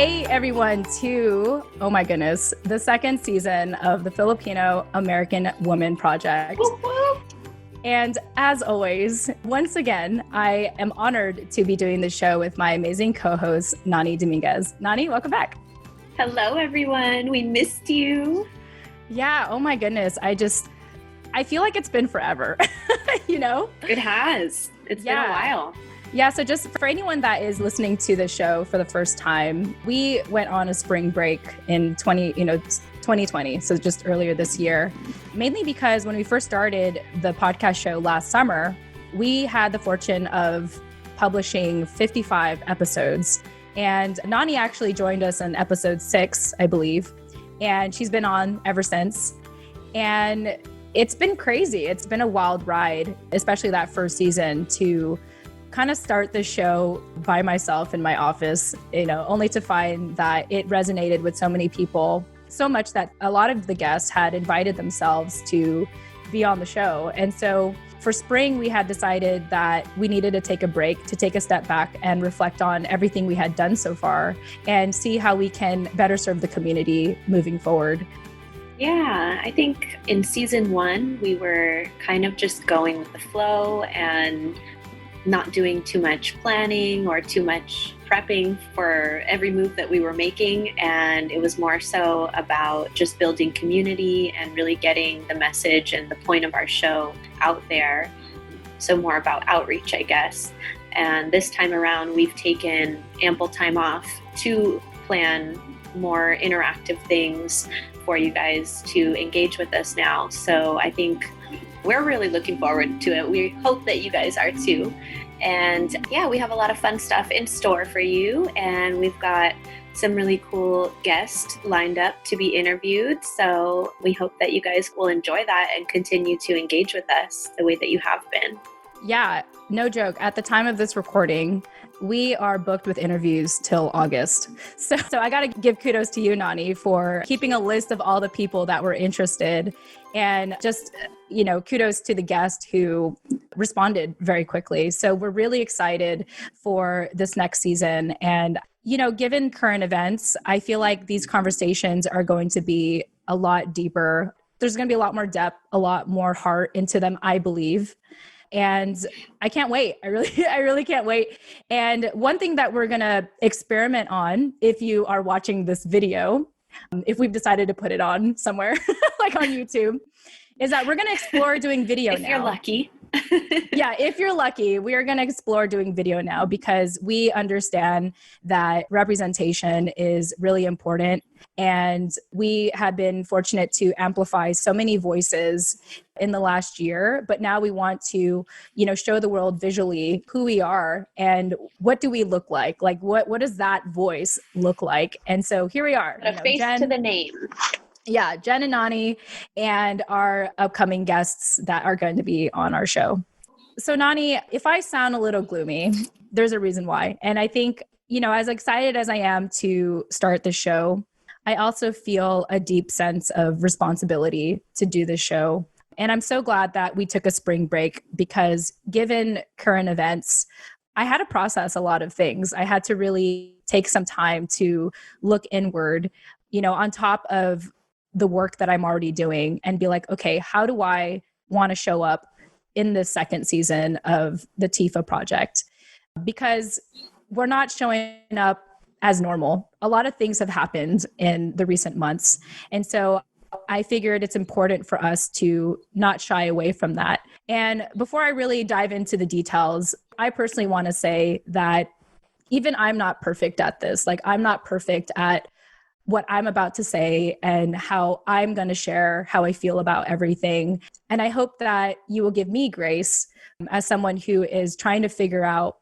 Hey everyone to, oh my goodness, the second season of the Filipino American Woman Project. And as always, once again, I am honored to be doing the show with my amazing co-host, Nani Dominguez. Nani, welcome back. Hello, everyone. We missed you. Yeah, oh my goodness. I feel like it's been forever, you know? It has. It's been a while. Yeah, so just for anyone that is listening to the show for the first time, we went on a spring break in 2020, so just earlier this year, mainly because when we first started the podcast show last summer, we had the fortune of publishing 55 episodes. And Nani actually joined us on episode 6, I believe, and she's been on ever since. And it's been crazy. It's been a wild ride, especially that first season, to kind of start the show by myself in my office, only to find that it resonated with so many people, so much that a lot of the guests had invited themselves to be on the show. And so for spring, we had decided that we needed to take a break, to take a step back and reflect on everything we had done so far and see how we can better serve the community moving forward. Yeah, I think in season 1, we were kind of just going with the flow and not doing too much planning or too much prepping for every move that we were making. And it was more so about just building community and really getting the message and the point of our show out there. So more about outreach, I guess. And this time around, we've taken ample time off to plan more interactive things for you guys to engage with us now. So I think we're really looking forward to it. We hope that you guys are too. And yeah, we have a lot of fun stuff in store for you. And we've got some really cool guests lined up to be interviewed. So we hope that you guys will enjoy that and continue to engage with us the way that you have been. Yeah, no joke. At the time of this recording, we are booked with interviews till August. So I got to give kudos to you, Nani, for keeping a list of all the people that were interested. And just, kudos to the guest who responded very quickly. So we're really excited for this next season. And, given current events, I feel like these conversations are going to be a lot deeper. There's going to be a lot more depth, a lot more heart into them, I believe. And I can't wait. I really can't wait. And one thing that we're going to experiment on, if you are watching this video, if we've decided to put it on somewhere, like on YouTube, is that we're going to explore doing video now. If you're lucky. Yeah, if you're lucky, we are going to explore doing video now because we understand that representation is really important. And we have been fortunate to amplify so many voices in the last year, but now we want to, show the world visually who we are and what do we look like? Like what does that voice look like? And so here we are. A face to the name. Yeah, Jen and Nani and our upcoming guests that are going to be on our show. So Nani, if I sound a little gloomy, there's a reason why. And I think, as excited as I am to start the show, I also feel a deep sense of responsibility to do this show. And I'm so glad that we took a spring break because given current events, I had to process a lot of things. I had to really take some time to look inward, on top of the work that I'm already doing and be like, okay, how do I want to show up in this second season of the TIFA project? Because we're not showing up as normal. A lot of things have happened in the recent months. And so I figured it's important for us to not shy away from that. And before I really dive into the details, I personally want to say that even I'm not perfect at this. Like I'm not perfect at what I'm about to say and how I'm going to share how I feel about everything. And I hope that you will give me grace as someone who is trying to figure out,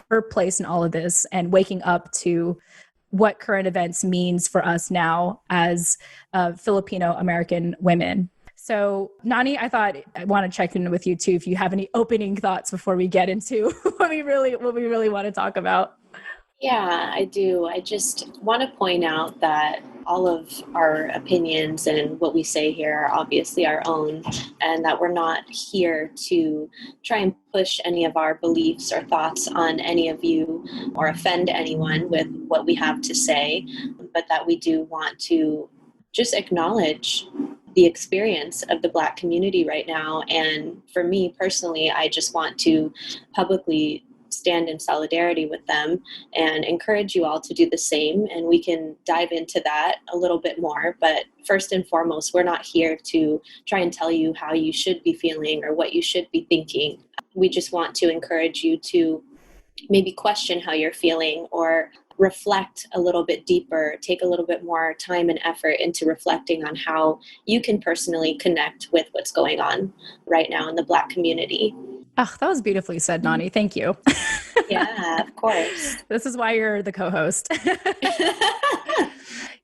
her place in all of this and waking up to what current events means for us now as Filipino American women. So Nani, I want to check in with you too, if you have any opening thoughts before we get into what we really want to talk about. Yeah, I do. I just want to point out that all of our opinions and what we say here are obviously our own, and that we're not here to try and push any of our beliefs or thoughts on any of you or offend anyone with what we have to say, but that we do want to just acknowledge the experience of the Black community right now. And for me personally, I just want to publicly stand in solidarity with them and encourage you all to do the same. And we can dive into that a little bit more. But first and foremost, we're not here to try and tell you how you should be feeling or what you should be thinking. We just want to encourage you to maybe question how you're feeling or reflect a little bit deeper, take a little bit more time and effort into reflecting on how you can personally connect with what's going on right now in the Black community. Oh, that was beautifully said, Nani. Thank you. Yeah, of course. This is why you're the co-host.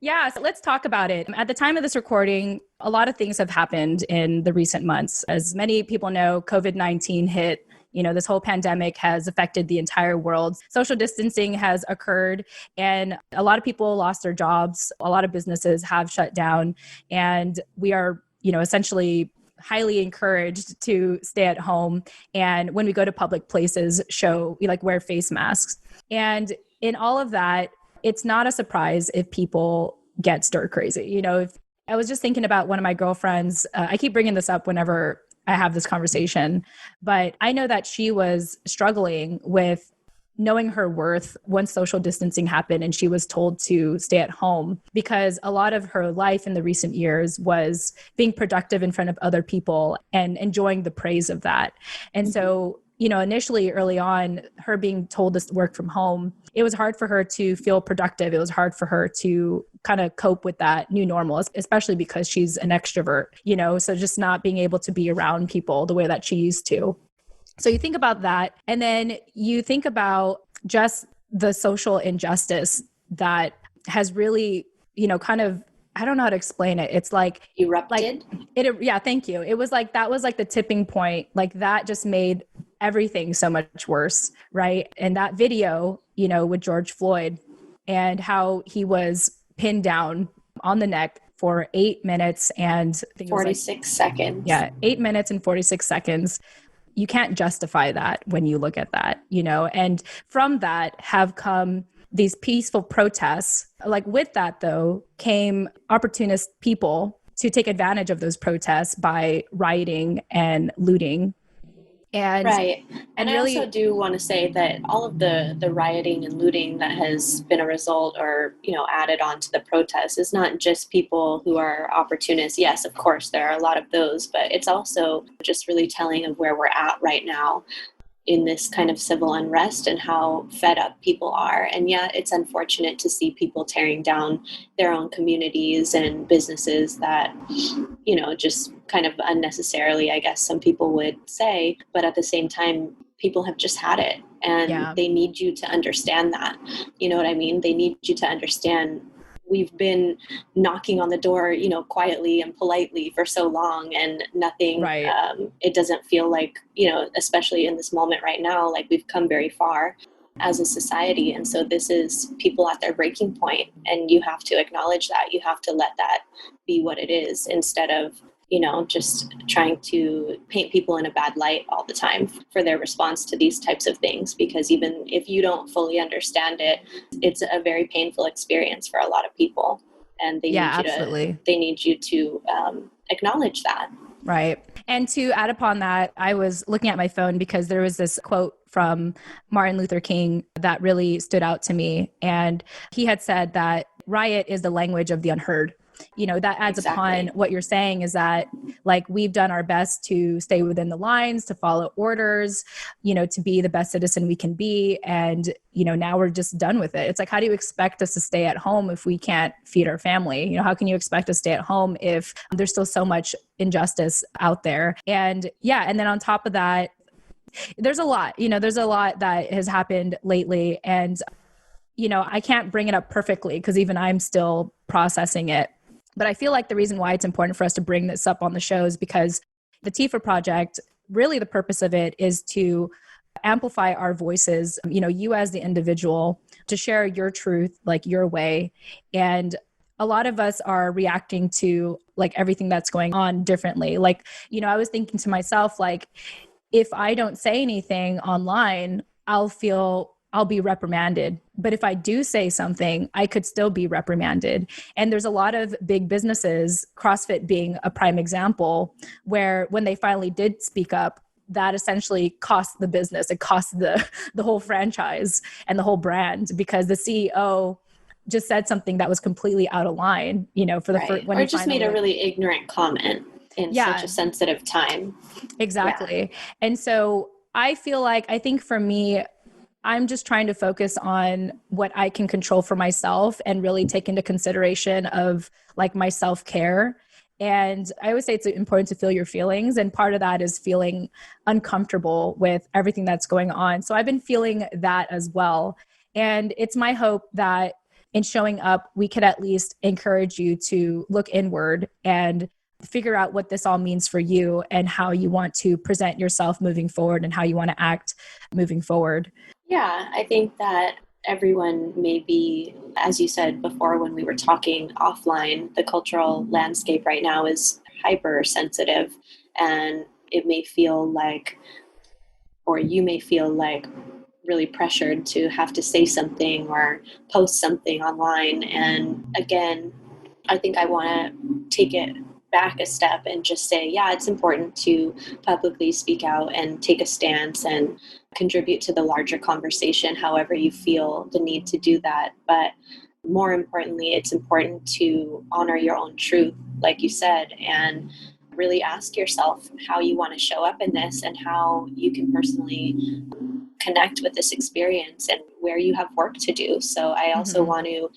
Yeah, so let's talk about it. At the time of this recording, a lot of things have happened in the recent months. As many people know, COVID-19 hit. This whole pandemic has affected the entire world. Social distancing has occurred, and a lot of people lost their jobs. A lot of businesses have shut down, and we are, essentially highly encouraged to stay at home. And when we go to public places, wear face masks. And in all of that, it's not a surprise if people get stir crazy. If I was just thinking about one of my girlfriends, I keep bringing this up whenever I have this conversation, but I know that she was struggling with knowing her worth once social distancing happened and she was told to stay at home, because a lot of her life in the recent years was being productive in front of other people and enjoying the praise of that. And so, initially early on, her being told to work from home, it was hard for her to feel productive. It was hard for her to kind of cope with that new normal, especially because she's an extrovert, so just not being able to be around people the way that she used to. So you think about that, and then you think about just the social injustice that has really, kind of, I don't know how to explain it. It's like erupted. Yeah, thank you. It was like, that was like the tipping point. Like that just made everything so much worse, right? And that video, with George Floyd and how he was pinned down on the neck for 8 minutes and I think 46 seconds. Yeah, 8 minutes and 46 seconds. You can't justify that when you look at that, and from that have come these peaceful protests. Like with that, though, came opportunist people to take advantage of those protests by rioting and looting. And right. And really, I also do want to say that all of the rioting and looting that has been a result or, added on to the protests is not just people who are opportunists. Yes, of course, there are a lot of those, but it's also just really telling of where we're at right now in this kind of civil unrest and how fed up people are. And yeah, it's unfortunate to see people tearing down their own communities and businesses that, just kind of unnecessarily, I guess some people would say, but at the same time, people have just had it and they need you to understand that. You know what I mean? They need you to understand we've been knocking on the door, quietly and politely for so long and nothing, right. It doesn't feel like, especially in this moment right now, like we've come very far as a society. And so this is people at their breaking point, and you have to acknowledge that. You have to let that be what it is instead of, just trying to paint people in a bad light all the time for their response to these types of things. Because even if you don't fully understand it, it's a very painful experience for a lot of people. And they need you to acknowledge that. Right. And to add upon that, I was looking at my phone because there was this quote from Martin Luther King that really stood out to me. And he had said that riot is the language of the unheard. That adds upon what you're saying, is that like we've done our best to stay within the lines, to follow orders, to be the best citizen we can be. And, now we're just done with it. It's like, how do you expect us to stay at home if we can't feed our family? How can you expect us to stay at home if there's still so much injustice out there? And and then on top of that, there's a lot that has happened lately. And, I can't bring it up perfectly because even I'm still processing it. But I feel like the reason why it's important for us to bring this up on the show is because the TIFA project, really the purpose of it is to amplify our voices, you as the individual, to share your truth, like your way. And a lot of us are reacting to like everything that's going on differently. Like, I was thinking to myself, like, if I don't say anything online, I'll be reprimanded. But if I do say something, I could still be reprimanded. And there's a lot of big businesses, CrossFit being a prime example, where when they finally did speak up, that essentially cost the business. It cost the whole franchise and the whole brand, because the CEO just said something that was completely out of line, for the first, when or he just made a really ignorant comment in such a sensitive time. Exactly. Yeah. And so I think for me, I'm just trying to focus on what I can control for myself and really take into consideration of like my self-care. And I always say it's important to feel your feelings. And part of that is feeling uncomfortable with everything that's going on. So I've been feeling that as well. And it's my hope that in showing up, we could at least encourage you to look inward and figure out what this all means for you and how you want to present yourself moving forward and how you want to act moving forward. Yeah, I think that everyone may be, as you said before when we were talking offline, the cultural landscape right now is hypersensitive, and it may feel like, or you may feel like, really pressured to have to say something or post something online. And again, I think I want to take it back a step and just say, yeah, it's important to publicly speak out and take a stance and contribute to the larger conversation, however you feel the need to do that. But more importantly, it's important to honor your own truth, like you said, and really ask yourself how you want to show up in this and how you can personally connect with this experience and where you have work to do. So I also want to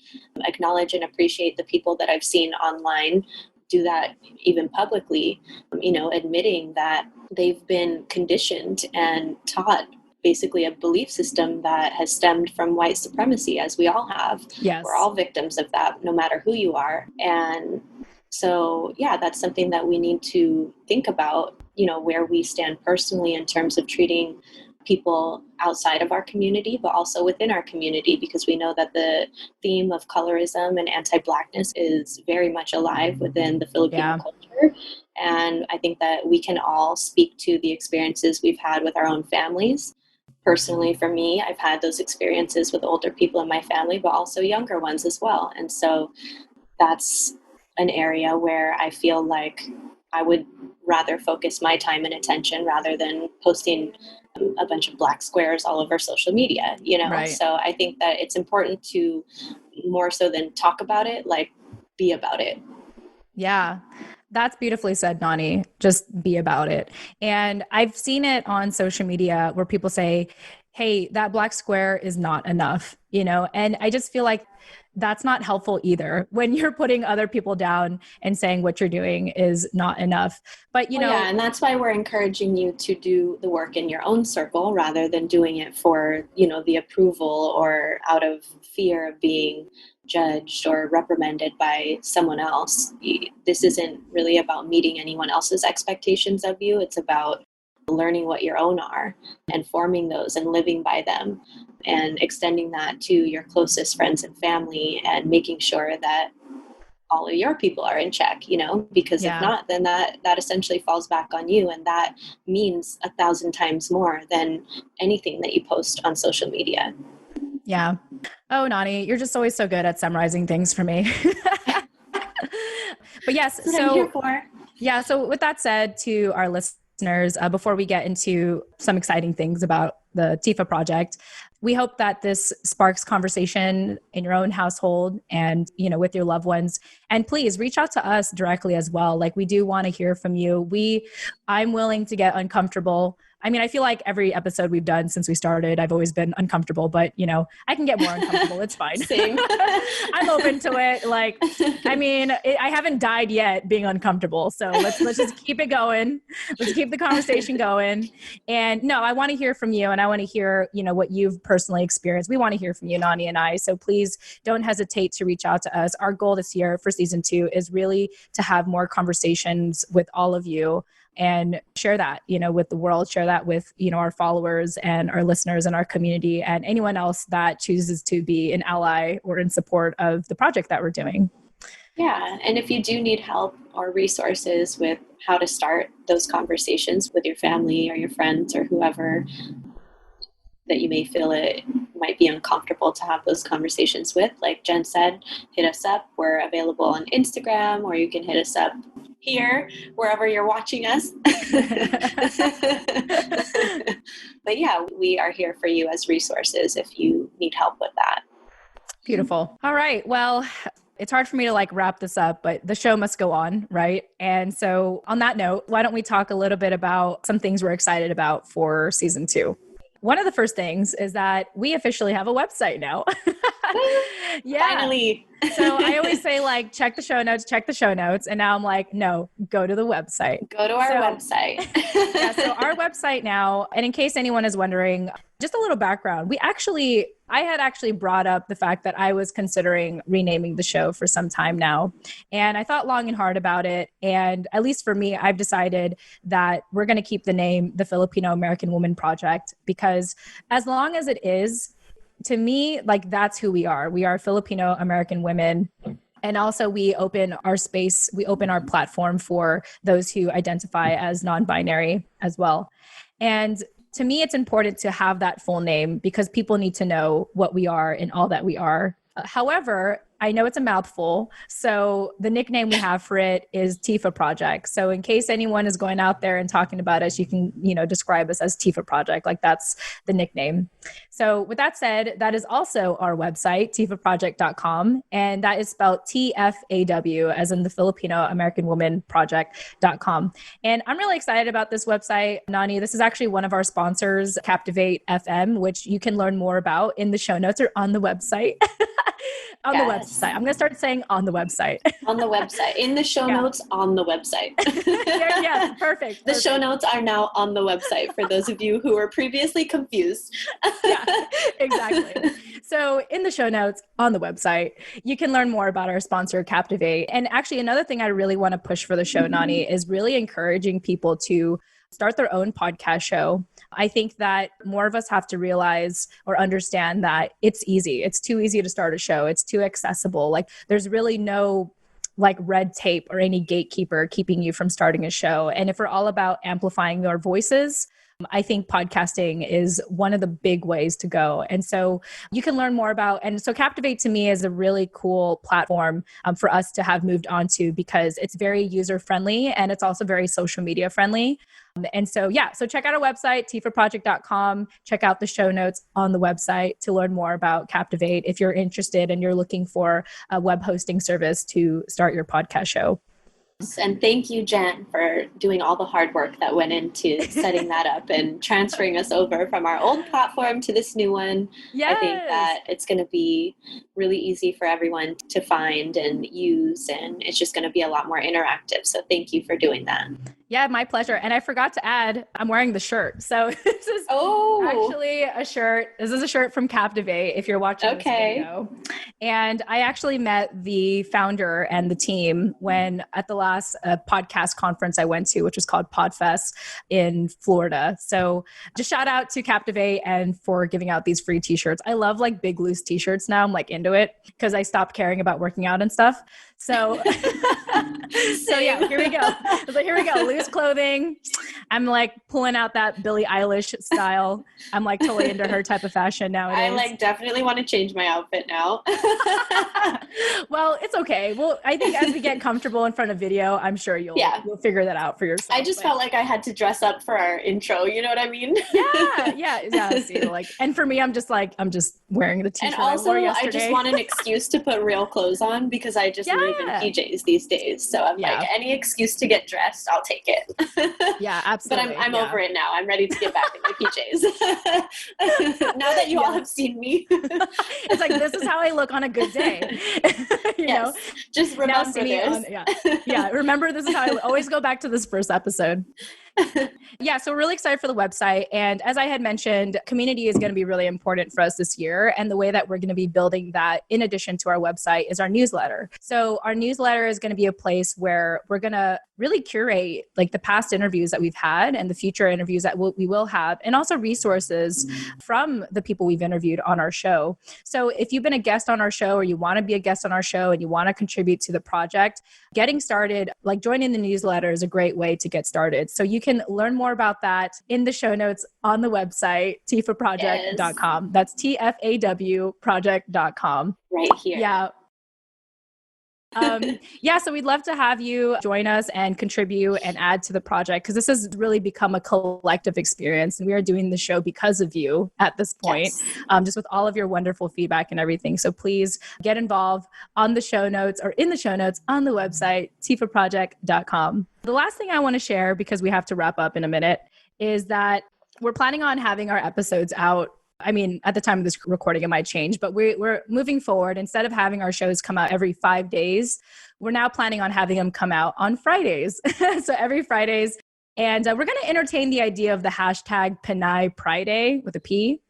acknowledge and appreciate the people that I've seen online do that even publicly, admitting that they've been conditioned and taught basically a belief system that has stemmed from white supremacy, as we all have. Yes. We're all victims of that, no matter who you are. And so, yeah, that's something that we need to think about, where we stand personally in terms of treating people outside of our community, but also within our community, because we know that the theme of colorism and anti-Blackness is very much alive within the Filipino culture. And I think that we can all speak to the experiences we've had with our own families. Personally, for me, I've had those experiences with older people in my family, but also younger ones as well. And so that's an area where I feel like I would rather focus my time and attention rather than posting a bunch of black squares all over social media, Right. So I think that it's important to, more so than talk about it, like be about it. Yeah. That's beautifully said, Nani. Just be about it. And I've seen it on social media where people say, hey, that black square is not enough, and I just feel like that's not helpful either when you're putting other people down and saying what you're doing is not enough. But, yeah, and that's why we're encouraging you to do the work in your own circle rather than doing it for, the approval or out of fear of being judged or reprimanded by someone else. This isn't really about meeting anyone else's expectations of you. It's about learning what your own are and forming those and living by them and extending that to your closest friends and family and making sure that all of your people are in check, because if not, then that essentially falls back on you. And that means 1,000 times more than anything that you post on social media. Yeah. Oh, Nani, you're just always so good at summarizing things for me. But yes, that's what I'm here for. Yeah. So with that said, to our listeners, before we get into some exciting things about the TIFA project, we hope that this sparks conversation in your own household and, with your loved ones. And please reach out to us directly as well. Like, we do want to hear from you. I'm willing to get uncomfortable. I mean, I feel like every episode we've done since we started, I've always been uncomfortable, but I can get more uncomfortable. It's fine. Same. I'm open to it. Like, I mean, I haven't died yet being uncomfortable. So let's just keep it going. Let's keep the conversation going. And no, I want to hear from you, and I want to hear, what you've personally experienced. We want to hear from you, Nani and I. So please don't hesitate to reach out to us. Our goal this year for season 2 is really to have more conversations with all of you and share that, with the world, share that with, our followers and our listeners and our community and anyone else that chooses to be an ally or in support of the project that we're doing. Yeah. And if you do need help or resources with how to start those conversations with your family or your friends or whoever that you may feel it might be uncomfortable to have those conversations with, like Jen said, hit us up. We're available on Instagram, or you can hit us up here, wherever you're watching us. But yeah, we are here for you as resources if you need help with that. Beautiful. All right. Well, it's hard for me to like wrap this up, but the show must go on, right? And so on that note, why don't we talk a little bit about some things we're excited about for season 2? One of the first things is that we officially have a website now. Yeah. Finally. So I always say like, check the show notes. And now I'm like, no, go to the website. Go to our website. Yeah, so our website now, and in case anyone is wondering, just a little background, I had actually brought up the fact that I was considering renaming the show for some time now. And I thought long and hard about it. And at least for me, I've decided that we're going to keep the name the Filipino American Woman Project, because as long as it is, to me, like that's who we are. We are Filipino American women. And also we open our space, we open our platform for those who identify as non-binary as well. And to me, it's important to have that full name because people need to know what we are and all that we are. However, I know it's a mouthful. So the nickname we have for it is Tifa Project. So in case anyone is going out there and talking about us, you can, describe us as Tifa Project. Like that's the nickname. So with that said, that is also our website, tifaproject.com. And that is spelled TFAW as in the Filipino American Woman Project.com. And I'm really excited about this website, Nani. This is actually one of our sponsors, Captivate FM, which you can learn more about in the show notes or on the website. The website. I'm going to start saying on the website. On the website. In the show notes on the website. Yes, perfect. The show notes are now on the website for those of you who were previously confused. Yeah, exactly. So in the show notes on the website, you can learn more about our sponsor, Captivate. And actually, another thing I really want to push for the show, Nani, is really encouraging people to start their own podcast show. I think that more of us have to realize or understand that it's easy. It's too easy to start a show. It's too accessible. Like there's really no like red tape or any gatekeeper keeping you from starting a show. And if we're all about amplifying our voices, I think podcasting is one of the big ways to go. And so you can learn more about, and so Captivate to me is a really cool platform for us to have moved on to because it's very user friendly and it's also very social media friendly. And so, so check out our website, tifaproject.com. Check out the show notes on the website to learn more about Captivate if you're interested and you're looking for a web hosting service to start your podcast show. And thank you, Jen, for doing all the hard work that went into setting that up and transferring us over from our old platform to this new one. Yes. I think that it's going to be really easy for everyone to find and use, and it's just going to be a lot more interactive. So thank you for doing that. Yeah, my pleasure. And I forgot to add, I'm wearing the shirt. So this is actually a shirt. This is a shirt from Captivate if you're watching this video. And I actually met the founder and the team when at the last podcast conference I went to, which was called Podfest in Florida. So just shout out to Captivate and for giving out these free t-shirts. I love like big loose t-shirts now. I'm like into it because I stopped caring about working out and stuff. So, yeah, here we go. I was like, here we go. Loose clothing. I'm like pulling out that Billie Eilish style. I'm like totally into her type of fashion nowadays. I like definitely want to change my outfit now. Well, it's okay. Well, I think as we get comfortable in front of video, I'm sure you'll figure that out for yourself. I just felt like I had to dress up for our intro. You know what I mean? Yeah. See, like, and for me, I'm just wearing the t-shirt. And also, I wore yesterday. I just want an excuse to put real clothes on because I just live in PJs these days. So I'm like, any excuse to get dressed, I'll take it. Yeah, absolutely. But I'm over it now. I'm ready to get back in my PJs. Now that you all have seen me. It's like, this is how I look on a good day. you know? Just remember this. Remember, this is how I always go back to this first episode. Yeah, so we're really excited for the website. And as I had mentioned, community is going to be really important for us this year. And the way that we're going to be building that in addition to our website is our newsletter. So our newsletter is going to be a place where we're going to really curate like the past interviews that we've had and the future interviews that we will have, and also resources from the people we've interviewed on our show. So if you've been a guest on our show or you want to be a guest on our show and you want to contribute to the project, getting started, like joining the newsletter is a great way to get started. So you can learn more about that in the show notes on the website, tfaproject.com. That's TFAW project.com. Right here. Yeah. So we'd love to have you join us and contribute and add to the project, because this has really become a collective experience, and we are doing the show because of you at this point, just with all of your wonderful feedback and everything. So please get involved on the show notes or in the show notes on the website, tfaproject.com. The last thing I want to share, because we have to wrap up in a minute, is that we're planning on having our episodes out. I mean, at the time of this recording, it might change, but we're moving forward. Instead of having our shows come out every 5 days, we're now planning on having them come out on Fridays. So every Fridays. And we're going to entertain the idea of the hashtag Pinay Pride Day with a P.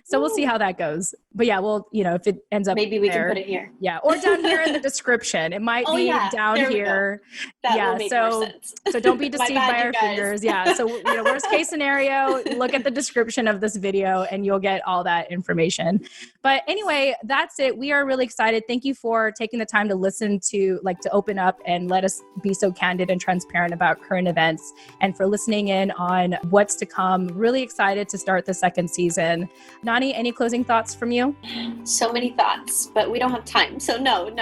So we'll see how that goes. But yeah, well, if it ends up maybe we can put it here. Yeah. Or down here in the description. It might be down here. That will make more sense. So don't be deceived by our fingers. Yeah. So, worst case scenario, look at the description of this video and you'll get all that information. But anyway, that's it. We are really excited. Thank you for taking the time to listen to open up and let us be so candid and transparent about current events, and for listening in on what's to come. Really excited to start the second season. Nani, any closing thoughts from you? So many thoughts, but we don't have time. So no.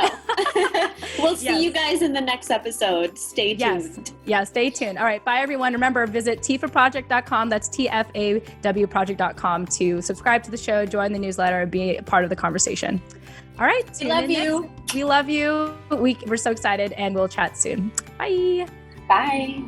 We'll see you guys in the next episode. Stay tuned. Yeah, stay tuned. All right. Bye, everyone. Remember, visit tfaproject.com. That's TFAWproject.com to subscribe to the show, join the newsletter, and be a part of the conversation. All right. We love you. We love you. We're so excited, and we'll chat soon. Bye. Bye.